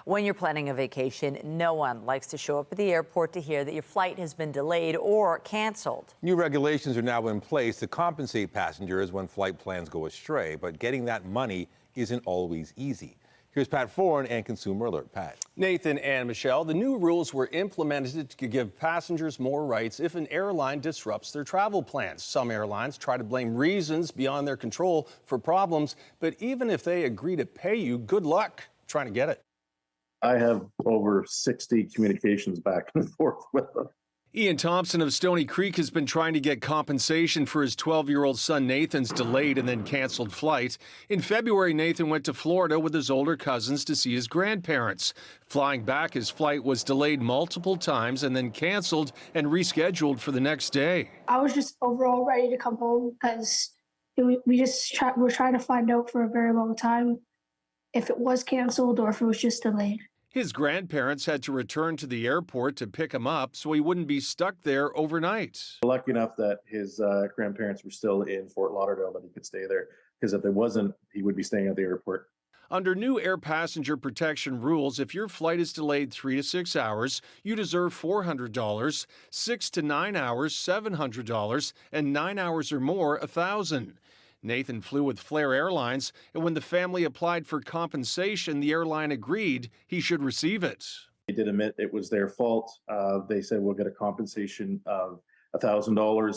When you're planning a vacation, no one likes to show up at the airport to hear that your flight has been delayed or canceled. New regulations are now in place to compensate passengers when flight plans go astray, but getting that money isn't always easy. Here's Pat Foran and Consumer Alert. Pat. Nathan and Michelle, the new rules were implemented to give passengers more rights if an airline disrupts their travel plans. Some airlines try to blame reasons beyond their control for problems, but even if they agree to pay you, good luck trying to get it. I have over 60 communications back and forth with them. Ian Thompson of Stony Creek has been trying to get compensation for his 12-year-old son Nathan's delayed and then canceled flight. In February, Nathan went to Florida with his older cousins to see his grandparents. Flying back, his flight was delayed multiple times and then canceled and rescheduled for the next day. I was just overall ready to come home because we were trying to find out for a very long time if it was canceled or if it was just delayed. His grandparents had to return to the airport to pick him up so he wouldn't be stuck there overnight. Lucky enough that his grandparents were still in Fort Lauderdale, that he could stay there, because if there wasn't, he would be staying at the airport. Under new air passenger protection rules, if your flight is delayed 3 to 6 hours, you deserve $400, 6 to 9 hours, $700, and 9 hours or more, $1,000. Nathan flew with Flair Airlines, and when the family applied for compensation, the airline agreed he should receive it. They did admit it was their fault. They said we'll get a compensation of $1,000.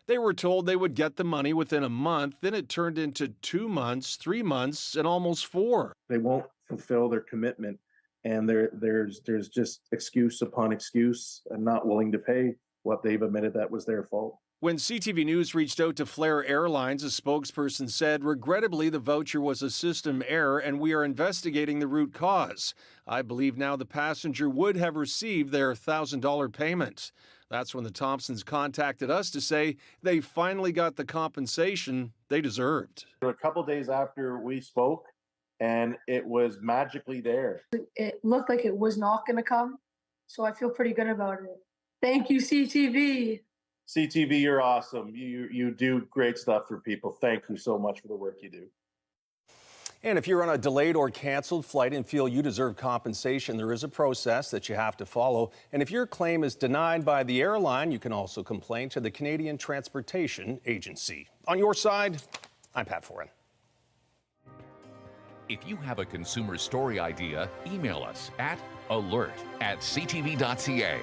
They were told they would get the money within a month. Then it turned into 2 months, 3 months, and almost 4. They won't fulfill their commitment, and there's just excuse upon excuse and not willing to pay what they've admitted that was their fault. When CTV News reached out to Flair Airlines, a spokesperson said, regrettably, the voucher was a system error and we are investigating the root cause. I believe now the passenger would have received their $1,000 payment. That's when the Thompsons contacted us to say they finally got the compensation they deserved. A couple days after we spoke, and it was magically there. It looked like it was not going to come, so I feel pretty good about it. Thank you, CTV. CTV, you're awesome. You do great stuff for people. Thank you so much for the work you do. And if you're on a delayed or canceled flight and feel you deserve compensation, there is a process that you have to follow. And if your claim is denied by the airline, you can also complain to the Canadian Transportation Agency. On your side, I'm Pat Foran. If you have a consumer story idea, email us at alert@ctv.ca.